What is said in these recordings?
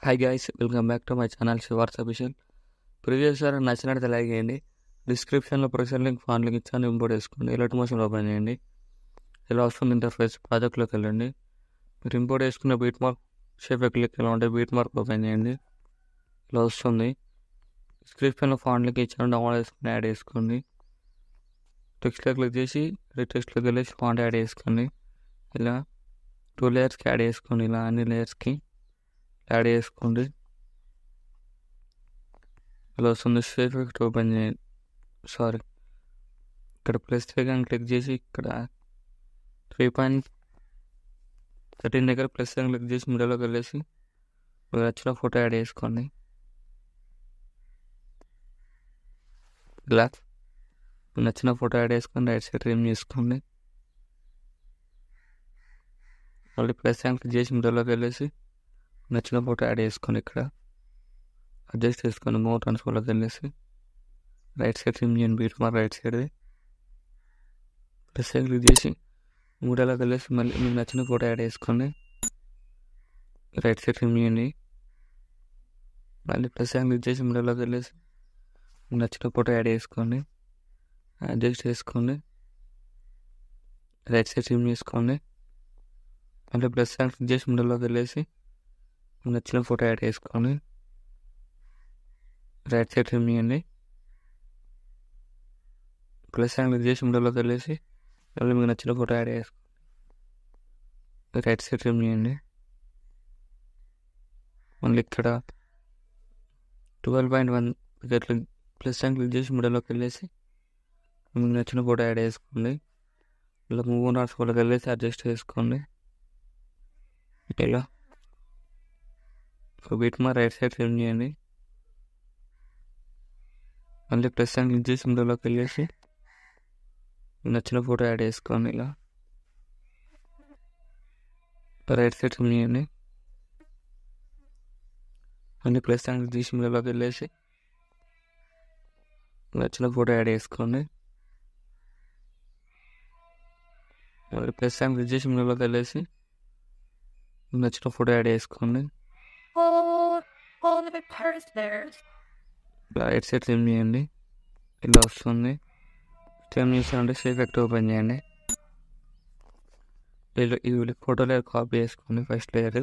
Hi guys, welcome back to my channel శివార్స్ official. Previous sir నచ్చినట్టు like చేయండి. డిస్క్రిప్షన్లో ప్రొఫైల్ లింక్, ఫాన్ లింక్ ఇచ్చాను, ఇంపోర్ట్ చేసుకోండి. ఎలర్ట్ మోషన్ ఓపెన్ చేయండి. ఇలా వస్తుంది ఇంటర్ఫేస్. ప్రాజెక్ట్లోకి వెళ్ళండి. మీరు ఇంపోర్ట్ చేసుకున్న బీట్ మార్క్ షేప్ క్లిక్ ఎలా ఉంటే బీట్ మార్క్ ఓపెన్ చేయండి. ఇలా వస్తుంది. డిస్క్రిప్షన్లో ఫాన్ లింక్ ఇచ్చాను, డౌన్లోడ్ చేసుకుని యాడ్ చేసుకోండి. టెక్స్ట్లో క్లిక్ చేసి టెక్స్ట్లోకి వెళ్ళేసి ఫాంట్ యాడ్ చేసుకోండి. ఇలా 2 లేయర్స్కి యాడ్ చేసుకోండి. ఇలా అన్ని లేయర్స్కి యాడ్ చేసుకోండి. ఇలా వస్తుంది. షేప్ ఎఫెక్ట్ ఓపెన్ చేయండి. ఇక్కడ ప్లస్ ఐకాన్ క్లిక్ చేసి ఇక్కడ 3.13 దగ్గర ప్లస్ ఐకాన్ క్లిక్ చేసి మిడిల్లోకి వెళ్ళేసి మీరు నచ్చిన ఫోటో యాడ్ చేసుకోండి. ఇలా నచ్చిన ఫోటో యాడ్ చేసుకొని రైట్ సైడ్ ట్రిమ్ చేసుకోండి. మళ్ళీ ప్లస్ ఐకాన్ క్లిక్ చేసి మిడిల్లోకి వెళ్ళేసి నచ్చిన ఫోటో యాడ్ చేసుకోండి. ఇక్కడ అడ్జస్ట్ చేసుకొని మూవ్ ట్రాన్స్ఫర్లోకి వెళ్ళేసి రైట్ సైడ్ ట్రిమ్ చేయండి. Beat mark right side plus icon click చేసి మూడోలోకి వెళ్ళేసి మళ్ళీ మీకు నచ్చిన ఫోటో యాడ్ చేసుకోండి. రైట్ సైడ్ ట్రిమ్ చేయండి. మళ్ళీ ప్లస్ ఐకాన్ క్లిక్ చేసి మూడోలోకి వెళ్ళేసి మీకు నచ్చిన ఫోటో యాడ్ చేసుకోండి. అడ్జస్ట్ చేసుకోండి. రైట్ సైడ్ ట్రిమ్ చేసుకోండి. మళ్ళీ ప్లస్ ఐకాన్ క్లిక్ చేసి మూడోలోకి వెళ్ళేసి మీకు నచ్చిన ఫోటో యాడ్ చేసుకోండి. రైట్ సైడ్ ట్రిమ్ చేయండి. ప్లస్ ఐకాన్ క్లిక్ చేసి మూడోలోకి వెళ్ళేసి మళ్ళీ మీకు నచ్చిన ఫోటో యాడ్ చేసుకోండి. రైట్ సైడ్ ట్రిమ్ చేయండి. మళ్ళీ ఇక్కడ 12.1 దగ్గర ప్లస్ ఐకాన్ క్లిక్ చేసి మిడిల్లోకి వెళ్ళేసి మీకు నచ్చిన ఫోటో యాడ్ చేసుకోండి. ఇలా మూవ్ ట్రాన్స్ఫర్లోకి వెళ్ళేసి అడ్జస్ట్ చేసుకోండి. ఇలా beat mark right side trim చేయండి. మళ్ళీ ప్లస్ ఐకాన్ క్లిక్ చేసి మిడిల్లోకి వెళ్ళేసి నచ్చిన ఫోటో యాడ్ చేసుకోండి. ఇలా రైట్ సైడ్ ట్రిమ్ చేయండి. మళ్ళీ ప్లస్ ఐకాన్ క్లిక్ చేసి మిడిల్లోకి వెళ్ళేసి నచ్చిన ఫోటో యాడ్ చేసుకోండి. మళ్ళీ ప్లస్ ఐకాన్ క్లిక్ చేసి మిడిల్లోకి వెళ్ళేసి నచ్చిన ఫోటో యాడ్ చేసుకోండి. రైట్ సైడ్ ట్రిమ్ చేయండి. ఇలా వస్తుంది. ట్రిమ్ చేసానంటే షేప్ ఎఫెక్ట్ ఓపెన్ చేయండి. ఈ ఫోటో లేయర్ కాపీ చేసుకోండి. First layer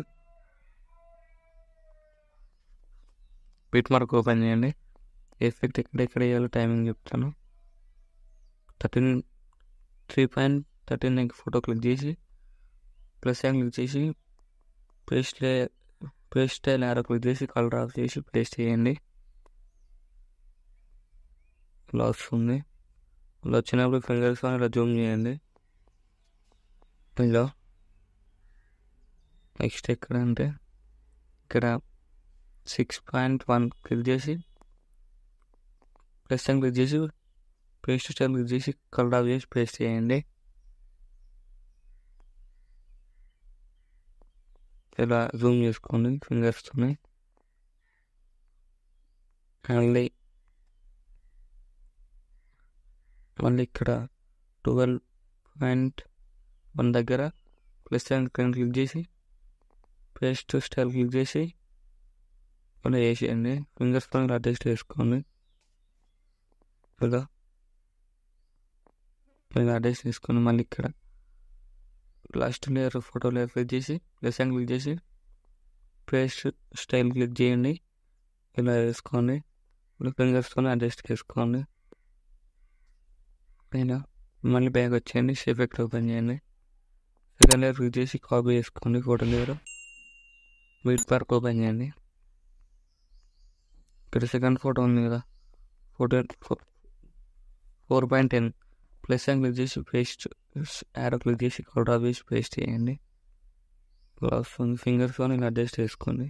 beat mark open చేయండి. ఎఫెక్ట్ ఎక్కడ వేయాలో టైమింగ్ చెప్తాను. 3.13 ఫోటో క్లిక్ చేసి ప్లస్ ఐకాన్ క్లిక్ చేసి పేస్ట్ స్టైల్ యారో క్లిక్ చేసి కలర్ ఆఫ్ చేసి పేస్ట్ చేయండి. ఇలా వస్తుంది. ఇలా వచ్చినప్పుడు ఫింగర్స్ ఇలా జూమ్ చేయండి. ఇలా నెక్స్ట్ ఎక్కడ అంటే ఇక్కడ 6.1 క్లిక్ చేసి ప్లస్ ఐకాన్ క్లిక్ చేసి పేస్ట్ స్టైల్ క్లిక్ చేసి కలర్ ఆఫ్ చేసి పేస్ట్ చేయండి. ఇలా జూమ్ చేసుకోండి ఫింగర్స్తో. మళ్ళీ ఇక్కడ 12.1 దగ్గర ప్లస్ ఐకాన్ క్లిక్ చేసి పేస్ట్ స్టైల్ క్లిక్ చేసి ఇలా వేసేయండి. ఫింగర్స్తో ఇలా అడ్జస్ట్ చేసుకోండి. ఇలా అడ్జస్ట్ చేసుకొని మళ్ళీ ఇక్కడ last layer photo layer click చేసి ప్లస్ ఐకాన్ క్లిక్ చేసి పేస్ట్ స్టైల్ క్లిక్ చేయండి. ఇలా వేసుకోండి. ఇలా ఫింగర్స్తో అడ్జస్ట్ చేసుకోండి. అయినా మళ్ళీ బ్యాగ్ వచ్చేయండి. షేప్ ఎఫెక్ట్ ఓపెన్ చేయండి. సెకండ్ లేయర్ క్లిక్ చేసి కాపీ చేసుకోండి. Photo layer beat mark open చేయండి. ఇక్కడ సెకండ్ ఫోటో ఉంది కదా, ఫోటో 4.10 ప్లస్ ఐకాన్ క్లిక్ చేసి పేస్ట్ యారో క్లిక్ చేసి కలర్ ఆఫ్ చేసి పేస్ట్ చేయండి. ఇలా వస్తుంది. ఫింగర్స్తో ఇలా అడ్జస్ట్ చేసుకోండి.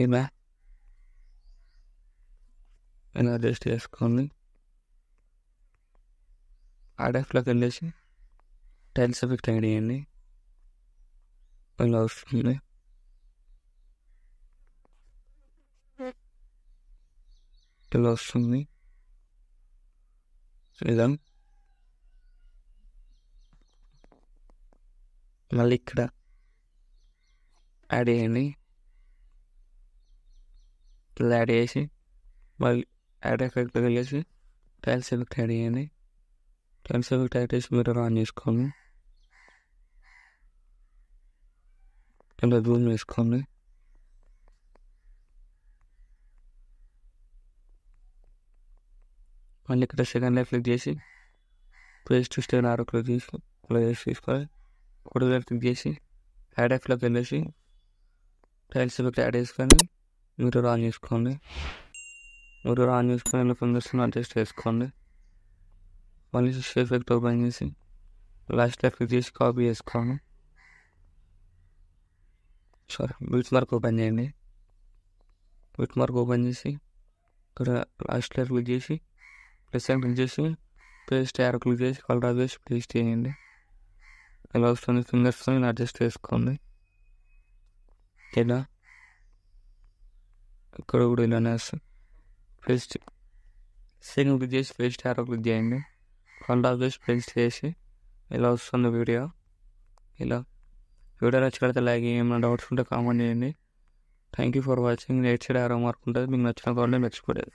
ఇలా అడ్జస్ట్ చేసుకోండి. ఆర్డెఫ్లోకి వెళ్ళేసి టైల్స్ ఎఫెక్ట్ యాడ్ చేయండి. ఇలా వస్తుంది. ఇలా వస్తుంది. ఇలా మళ్ళీ ఇక్కడ యాడ్ చేయండి. ఇలా యాడ్ చేసి మళ్ళీ యాడ్ ఎఫెక్ట్కి వెళ్ళేసి టైల్స్ ఎఫెక్ట్ యాడ్ చేయండి. టైల్స్ ఎఫెక్ట్ యాడ్ చేసి మిర్రర్ ఆన్ చేసుకోండి. ఇలా జూమ్ చేసుకోండి. మళ్ళీ ఇక్కడ సెకండ్ లైఫ్ క్లిక్ చేసి పేస్ట్ స్టైల్ ఆరో క్లిక్ చేసి ఇలా చేసి తీసుకోవాలి. ఫోటో క్లిక్ చేసి యాడ్ ఎఫ్లోకి వెళ్ళేసి టైల్స్ ఎఫెక్ట్ యాడ్ చేసుకొని మిర్రర్ ఆన్ చేసుకోండి. మిర్రర్ ఆన్ చేసుకొని ఇలా ఫింగర్స్ అడ్జస్ట్ చేసుకోండి. మళ్ళీ ఎఫెక్ట్ ఓపెన్ చేసి లాస్ట్ లైఫ్ క్లిక్ చేసి కాపీ చేసుకోండి. బిట్ మార్క్ ఓపెన్ చేయండి. బిట్ మార్క్ ఓపెన్ చేసి ఇక్కడ లాస్ట్ లైఫ్ క్లిక్ చేసి ప్లస్ క్లిక్ చేసి పేస్ట్ యారో క్లిక్ చేసి కలర్ చేసి పేస్ట్ చేయండి. ఇలా వస్తుంది. ఫింగర్స్తో ఇలా అడ్జస్ట్ చేసుకోండి. ఇలా ఇక్కడ కూడా ఇలానే వస్తుంది. పేస్ట్ సెకండ్ క్లిక్ చేసి పేస్ట్ యారో క్లిక్ చేయండి. కలర్ చేసి పేస్ట్ చేసి ఇలా వస్తుంది వీడియో. ఇలా వీడియో నచ్చినట్లయితే లైక్ చేయండి. ఏమైనా డౌట్స్ ఉంటే కామెంట్ చేయండి. Thank you for watching. Right side arrow mark ఉంటుంది. మీకు నచ్చిన కావాలంటే మర్చిపోలేదు.